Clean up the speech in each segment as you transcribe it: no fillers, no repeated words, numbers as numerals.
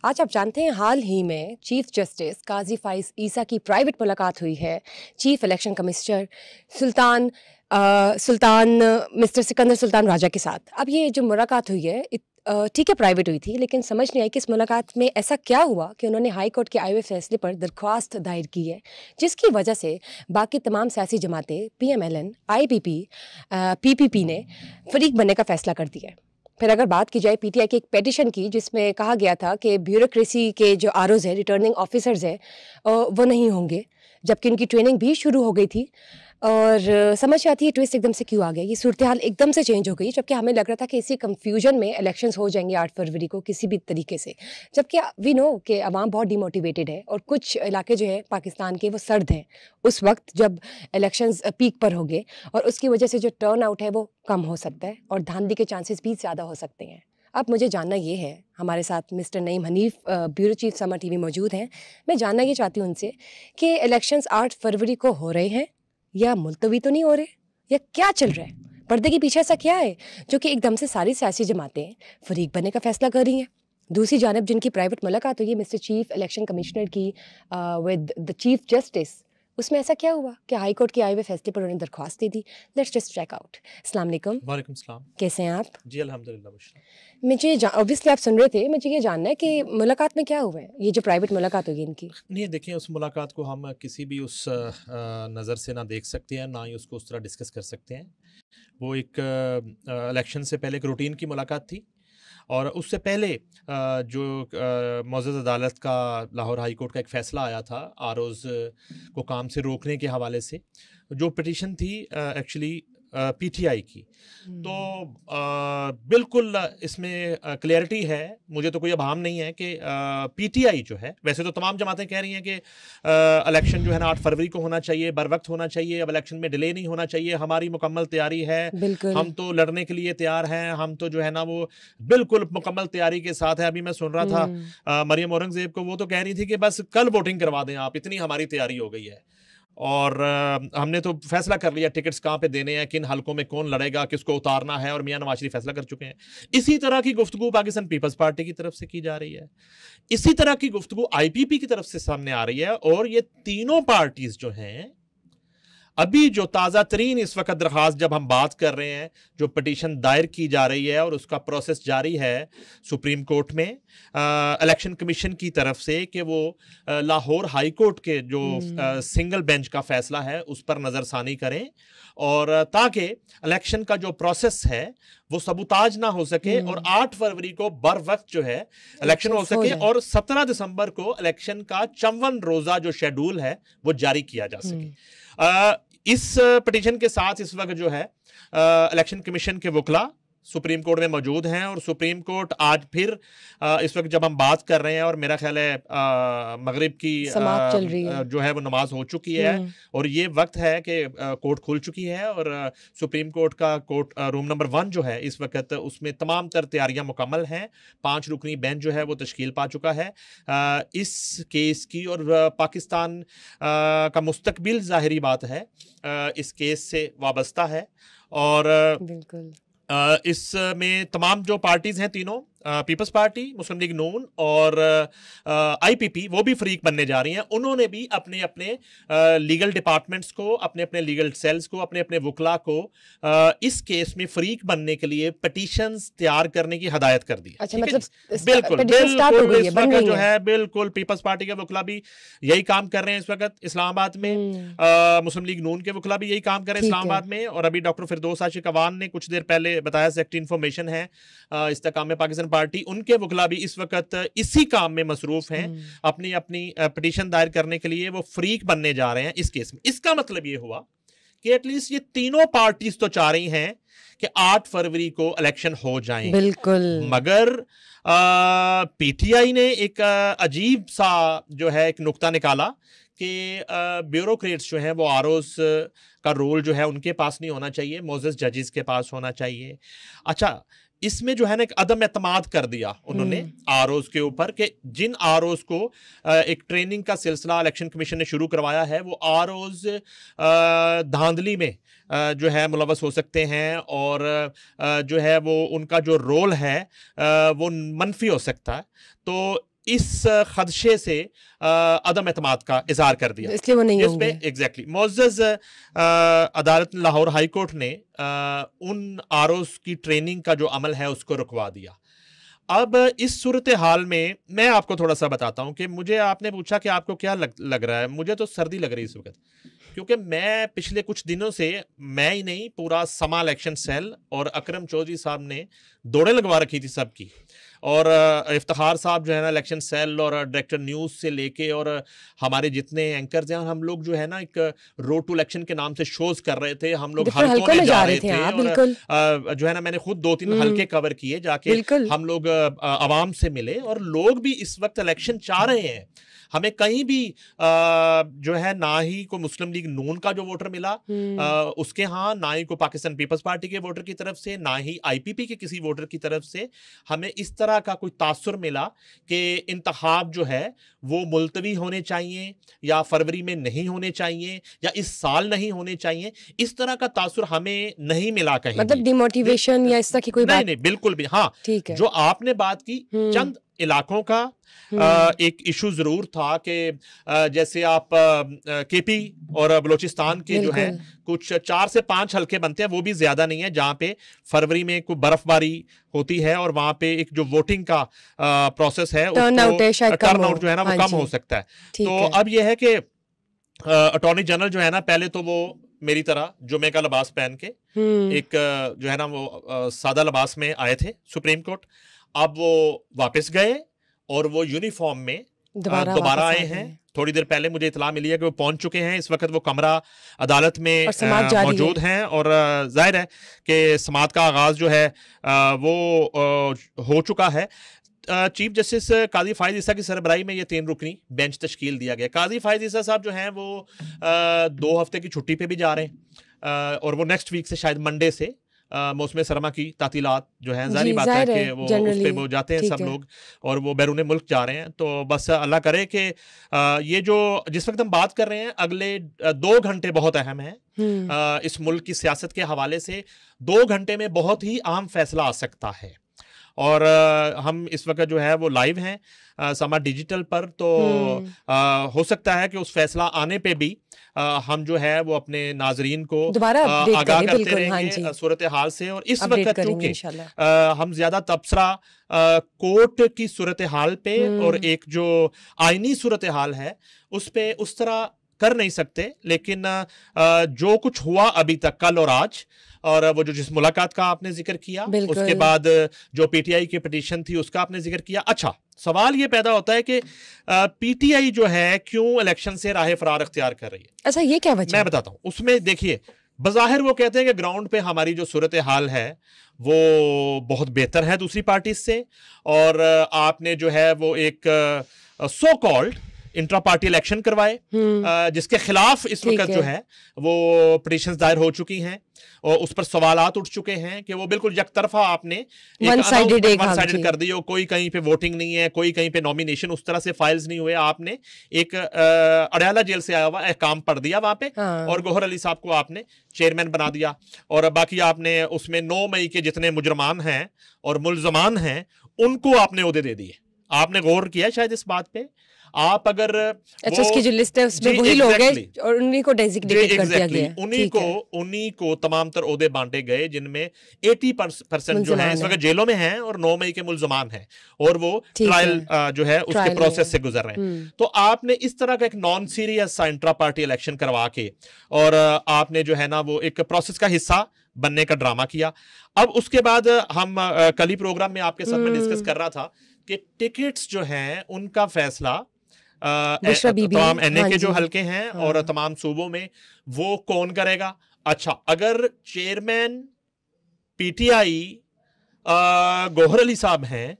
आज आप जानते हैं हाल ही में चीफ जस्टिस काजी फाइज ईसा की प्राइवेट मुलाकात हुई है चीफ इलेक्शन कमिश्नर सुल्तान मिस्टर सिकंदर सुल्तान राजा के साथ। अब ये जो मुलाकात हुई है ठीक है प्राइवेट हुई थी, लेकिन समझ नहीं आई कि इस मुलाकात में ऐसा क्या हुआ कि उन्होंने हाई कोर्ट के आए हुए फैसले पर दरख्वास्त दायर की है, जिसकी वजह से बाकी तमाम सियासी जमातें PMLN, IPP, PPP ने फरीक बनने का फैसला कर दिया है। फिर अगर बात की जाए PTI की एक पेटिशन की, जिसमें कहा गया था कि ब्यूरोक्रेसी के जो ROs है, रिटर्निंग ऑफिसर्स है, वो नहीं होंगे, जबकि उनकी ट्रेनिंग भी शुरू हो गई थी। और समझ आती है ट्विस्ट एकदम से क्यों आ गया, ये सूरत हाल एकदम से चेंज हो गई, जबकि हमें लग रहा था कि इसी कंफ्यूजन में इलेक्शंस हो जाएंगे 8 फरवरी को किसी भी तरीके से, जबकि वी नो कि अवाम बहुत डिमोटिवेटेड है और कुछ इलाके जो है पाकिस्तान के वो सर्द हैं उस वक्त जब इलेक्शंस पीक पर होंगे, और उसकी वजह से जो टर्न आउट है वो कम हो सकता है और धांधली के चांसेस भी ज़्यादा हो सकते हैं। अब मुझे जानना ये है, हमारे साथ mister Naeem Hanif bureau chief summer TV मौजूद हैं। मैं जानना ये चाहती हूँ उनसे कि इलेक्शंस 8 फरवरी को हो रहे हैं या मुलतवी तो नहीं हो रहे, या क्या चल रहा है, पर्दे के पीछे ऐसा क्या है जो कि एकदम से सारी सियासी जमातें फरीक बनने का फैसला कर रही हैं। दूसरी जानब जिनकी प्राइवेट मुलाकात हुई है मिस्टर चीफ इलेक्शन कमिश्नर की विद द चीफ जस्टिस, उसमें ऐसा क्या हुआ कि हाई कोर्ट के आए हुए फैसले पर उन्होंने दरख्वास्त दे दी। Let's just check out. अस्सलाम वालेकुम। वालेकुम सलाम। कैसे हैं आप? जी अल्हम्दुलिल्लाह। मुझे ऑब्वियसली आप सुन रहे थे, मुझे ये जानना है कि मुलाकात में क्या हुआ है, ये जो प्राइवेट मुलाकात हुई इनकी। नहीं देखिए, उस मुलाकात को हम किसी भी उस नज़र से ना देख सकते हैं, ना ही उसको उस तरह डिस्कस कर सकते हैं। वो एक इलेक्शन से पहले एक रूटीन की मुलाकात थी, और उससे पहले जो मोअज़्ज़ज़ अदालत का लाहौर हाई कोर्ट का एक फ़ैसला आया था ROs को काम से रोकने के हवाले से, जो पिटीशन थी एक्चुअली PTI की। तो बिल्कुल इसमें क्लियरिटी है, मुझे तो कोई अभाम नहीं है कि PTI जो है, वैसे तो तमाम जमातें कह रही हैं कि इलेक्शन जो है ना 8 फरवरी को होना चाहिए, बर वक्त होना चाहिए, अब इलेक्शन में डिले नहीं होना चाहिए, हमारी मुकम्मल तैयारी है, हम तो लड़ने के लिए तैयार हैं, हम तो जो है ना वो बिल्कुल मुकम्मल तैयारी के साथ है। अभी मैं सुन रहा था मरियम औरंगजेब को, वो तो कह रही थी कि बस कल वोटिंग करवा दें आप, इतनी हमारी तैयारी हो गई है, और हमने तो फैसला कर लिया टिकट्स कहाँ पे देने हैं, किन हलकों में कौन लड़ेगा, किसको उतारना है, और मियां नवाज शरीफ फैसला कर चुके हैं। इसी तरह की गुफ्तगू पाकिस्तान पीपल्स पार्टी की तरफ से की जा रही है, इसी तरह की गुफ्तगू IPP की तरफ से सामने आ रही है, और ये तीनों पार्टीज जो हैं, अभी जो ताज़ा तरीन इस वक्त दरख्वास्त जब हम बात कर रहे हैं, जो पिटीशन दायर की जा रही है और उसका प्रोसेस जारी है सुप्रीम कोर्ट में इलेक्शन कमीशन की तरफ से कि वो लाहौर हाई कोर्ट के जो सिंगल बेंच का फैसला है उस पर नज़रसानी करें, और ताकि इलेक्शन का जो प्रोसेस है वो सबूताज ना हो सके, और 8 फरवरी को बर वक्त जो है इलेक्शन हो सके, और 17 दिसंबर को इलेक्शन का 54 रोज़ा जो शेड्यूल है वो जारी किया जा सके। इस पिटीशन के साथ इस वक्त जो है इलेक्शन कमीशन के वकला सुप्रीम कोर्ट में मौजूद हैं, और सुप्रीम कोर्ट आज फिर इस वक्त जब हम बात कर रहे हैं, और मेरा ख्याल है मगरिब की चल रही है, जो है वो नमाज हो चुकी है, और ये वक्त है कि कोर्ट खुल चुकी है, और सुप्रीम कोर्ट का कोर्ट रूम नंबर 1 जो है इस वक्त उसमें तमाम तर तैयारियां मुकम्मल हैं। 5 रुकनी बेंच जो है वो तश्कील पा चुका है इस केस की, और पाकिस्तान का मुस्तकबिल ज़ाहिरी बात है इस केस से वाबस्ता है, और बिल्कुल इसमें तमाम जो पार्टीज हैं तीनों, पीपल्स पार्टी, मुस्लिम लीग नून और IPP, वो भी फरीक बनने जा रही हैं। उन्होंने भी अपने अपने लीगल डिपार्टमेंट्स को, अपने अपने लीगल सेल्स को, अपने अपने वकला को इस केस में फरीक बनने के लिए पिटीशंस तैयार करने की हदायत कर दी। अच्छा, मतलब बिल्कुल बिल्कुल इस वक्त जो है बिल्कुल पीपल्स पार्टी के वकला भी यही काम कर रहे हैं इस वक्त इस्लामाबाद में, मुस्लिम लीग नून के वकला भी यही काम कर रहे हैं इस्लामाबाद में, और अभी डॉक्टर फिरदौस आशिक अवान ने कुछ देर पहले बताया, सेक्रेटरी इंफॉर्मेशन है इस्तेकाम में पाकिस्तान पार्टी, उनके वकला भी इस वक्त इसी काम में मसरूफ हैं, अपनी अपनी पिटीशन दायर करने के लिए वो फरीक बनने जा रहे हैं इस केस में। इसका मतलब ये हुआ कि एटलीस्ट ये तीनों पार्टीज तो चाह रही हैं कि 8 फरवरी को इलेक्शन हो जाएं, बिल्कुल, मगर PTI ने एक अजीब सा जो है एक नुक्ता निकाला कि ब्यूरोक्रेट्स जो हैं वो ROs का रोल जो है उनके पास नहीं होना चाहिए, मोअज़्ज़ज़ जजेस के पास होना चाहिए। अच्छा, इसमें जो है ना एक अदम एतमाद कर दिया उन्होंने ROs के ऊपर, कि जिन ROs को एक ट्रेनिंग का सिलसिला इलेक्शन कमीशन ने शुरू करवाया है, वो ROs धांधली में जो है मुलव्वस हो सकते हैं, और जो है वो उनका जो रोल है वो मनफी हो सकता है। तो इस खदशे से अदम एतमाद का इजहार कर दिया, इसलिए वो नहीं होंगे। एग्जैक्टली मुअज़्ज़ज़ अदालत लाहौर हाई कोर्ट ने उन आरओज़ की ट्रेनिंग का जो अमल है उसको रुकवा दिया। अब इस सूरत हाल में मैं आपको थोड़ा सा बताता हूं कि मुझे, आपने पूछा कि आपको क्या लग रहा है, मुझे तो सर्दी लग रही है इस वक्त, क्योंकि मैं पिछले कुछ दिनों से, मैं ही नहीं पूरा समा इलेक्शन सेल और अकरम चौधरी साहब ने दौड़े लगवा रखी थी सबकी, और इफ्तिखार साहब जो है ना इलेक्शन सेल और डायरेक्टर न्यूज़ से लेके और हमारे जितने एंकर्स हैं, हम लोग जो है ना एक रोड टू इलेक्शन के नाम से शोज कर रहे थे, हम लोग हल्कों में जा रहे थे और जो है ना मैंने खुद 2-3 हल्के कवर किए जाके, हम लोग आवाम से मिले और लोग भी इस वक्त इलेक्शन चाह रहे हैं। हमें कहीं भी जो है ना ही को मुस्लिम लीग नून का जो वोटर मिला उसके यहाँ, ना ही को पाकिस्तान पीपल्स पार्टी के वोटर की तरफ से, ना ही आईपीपी के किसी वोटर की तरफ से हमें इस तरह का कोई तासुर मिला कि इंतखाब जो है वो मुलतवी होने चाहिए या फरवरी में नहीं होने चाहिए या इस साल नहीं होने चाहिए, इस तरह का तासुर हमें नहीं मिला कहीं। मतलब डिमोटिवेशन या इस तरह की कोई बात नहीं, बिल्कुल भी। हाँ, जो आपने बात की, चंद इलाकों का एक इशू जरूर था कि जैसे आप केपी और बलोचिस्तान के जो है कुछ 4 से 5 हल्के बनते हैं, वो भी ज्यादा नहीं है, जहां पे फरवरी में कोई बर्फबारी होती है और वहां पे एक जो वोटिंग का प्रोसेस है, टर्नआउट जो है ना वो कम हो सकता है। तो अब यह है कि अटॉर्नी जनरल जो है ना, पहले तो वो मेरी तरह जुमे का लिबास पहन के एक जो है ना वो सादा लिबास में आए थे सुप्रीम कोर्ट, अब वो वापस गए और वो यूनिफॉर्म में दोबारा आए हैं। थोड़ी देर पहले मुझे इतला मिली है कि वो पहुंच चुके हैं, इस वक्त वो कमरा अदालत में मौजूद हैं और जाहिर है कि समात का आगाज जो है वो हो चुका है। चीफ जस्टिस काजी फायद ईसा की सरबराही में ये 3 रुकनी बेंच तश्कील दिया गया। काजी फायद ईसा साहब जो हैं वो 2 हफ्ते की छुट्टी पे भी जा रहे हैं और वो नेक्स्ट वीक से शायद मंडे से मौसम सरमा की तातीलात जो है, जारी बात है कि वो उस पे वो जाते हैं सब लोग और वो बैरून मुल्क जा रहे हैं। तो बस अल्लाह करे कि ये जो जिस वक्त हम बात कर रहे हैं, अगले 2 घंटे बहुत अहम है इस मुल्क की सियासत के हवाले से। 2 घंटे में बहुत ही अहम फैसला आ सकता है और हम इस वक्त जो है वो लाइव हैं समा डिजिटल पर, तो हो सकता है कि उस फैसला आने पे भी हम जो है वो अपने नाजरीन को आगाह करते रहेंगे सूरत हाल से। और इस वक्त चूंकि हम ज्यादा तबसरा कोर्ट की सूरत हाल पे और एक जो आईनी सूरत हाल है उस पे उस तरह कर नहीं सकते, लेकिन जो कुछ हुआ अभी तक कल और आज, और वो जो जिस मुलाकात का आपने जिक्र किया, उसके बाद जो पीटीआई की पिटीशन थी उसका आपने जिक्र किया। अच्छा, सवाल ये पैदा होता है कि पीटीआई जो है क्यों इलेक्शन से राह फरार अख्तियार कर रही है। अच्छा, ये क्या वजह? मैं बताता हूं। उसमें देखिए, बज़ाहिर वो कहते हैं कि ग्राउंड पे हमारी जो सूरत हाल है वो बहुत बेहतर है दूसरी पार्टी से, और आपने जो है वो एक so called intra party election करवाए जिसके खिलाफ इस वक्त जो है वो पिटीशंस दायर हो चुकी हैं और उस पर सवालात उठ चुके हैं कि वो बिल्कुल यकतरफा आपने वन साइडेड कर दी हो, कोई कहीं पे वोटिंग नहीं है, कोई कहीं पे नॉमिनेशन उस तरह से फाइल्स नहीं हुए, आपने एक अडयाला जेल से आया हुआ अहकाम पढ़ दिया वहां पे और गौहर अली साहब को आपने चेयरमैन बना दिया, और बाकी आपने उसमें 9 मई के जितने मुजरमान हैं और मुल्जमान हैं उनको आपने ओहदे दे दिए। आपने गौर किया शायद इस बात पे? आप अगर अच्छा, उसकी जो लिस्ट है उसमें वही लोग हैं और उन्हीं को डेजिग्नेट कर दिया गया, उन्हीं को तमाम तर ओहदे बांटे गए जिनमें 80% जो है इस वक्त जेलों में हैं और 9 मई के मुल्जमान हैं और वो ट्रायल जो है उसके प्रोसेस से गुजर रहे हैं। तो आपने इस तरह का एक non serious intra party election करवा के और आपने जो है ना वो एक प्रोसेस का हिस्सा बनने का ड्रामा किया। अब उसके बाद हम कल ही प्रोग्राम में आपके साथ में डिस्कस कर रहा था कि टिकट्स जो हैं उनका फैसला तमाम एनए के जो हल्के हैं और तमाम सूबों में वो कौन करेगा। अच्छा, अगर चेयरमैन पीटीआई गौहर अली साहब हैं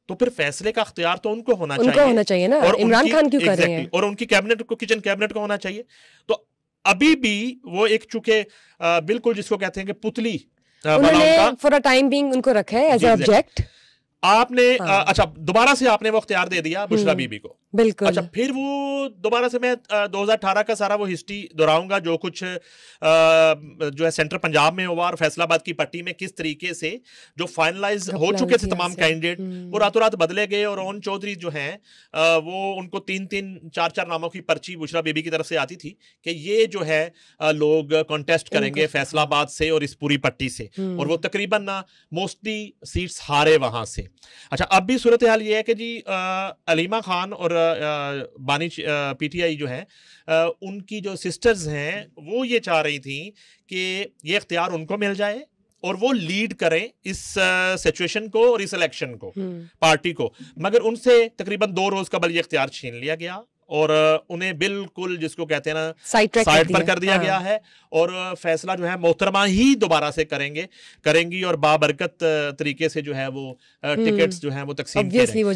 तो फिर फैसले का अख्तियार तो उनको होना चाहिए ना, और इमरान खान क्यों कर रहे हैं, और उनकी कैबिनेट को, किचन कैबिनेट को होना चाहिए। तो अभी भी वो एक चूंकि बिल्कुल जिसको कहते हैं कि पुतली फॉर अ टाइम बीइंग उनको रखा है एज ऑब्जेक्ट। आपने अच्छा दोबारा से आपने वो अख्तियार दे दिया बुशरा बीबी को, बिल्कुल। अच्छा, फिर वो दोबारा से मैं 2018 का सारा वो हिस्ट्री दोहराऊंगा, जो कुछ जो है सेंट्रल पंजाब में हुआ और फैसलाबाद की पट्टी में किस तरीके से जो फाइनलाइज हो घपला चुके हुई थे थी तमाम यहाँ से। कैंडिडेट, वो रातों रात बदले गए। और रोहन चौधरी जो हैं वो उनको 3-3, 4-4 नामों की पर्ची बुशरा बेबी की तरफ से आती थी कि ये जो है लोग कॉन्टेस्ट करेंगे इनको, हाँ। फैसलाबाद से और इस पूरी पट्टी से, और वो हम्म। तकरीबन मोस्टली सीट्स हारे वहां से। अच्छा, अब भी सूरत हाल ये है कि जी अलीमा खान और बानी पीटीआई जो है उनकी जो सिस्टर्स हैं वो ये चाह रही थी कि ये इख्तियार उनको मिल जाए और वो लीड करें इस सिचुएशन को और इस इलेक्शन को, पार्टी को। मगर उनसे तकरीबन 2 रोज कबल ये इख्तियार छीन लिया गया और उन्हें बिल्कुल जिसको कहते हैं ना साइड पर कर दिया गया है। और फैसला जो है मोहतरमा ही दोबारा से करेंगी और बाबरकत तरीके से जो है वो टिकट्स जो है वो तकसीम ऑब्वियसली वो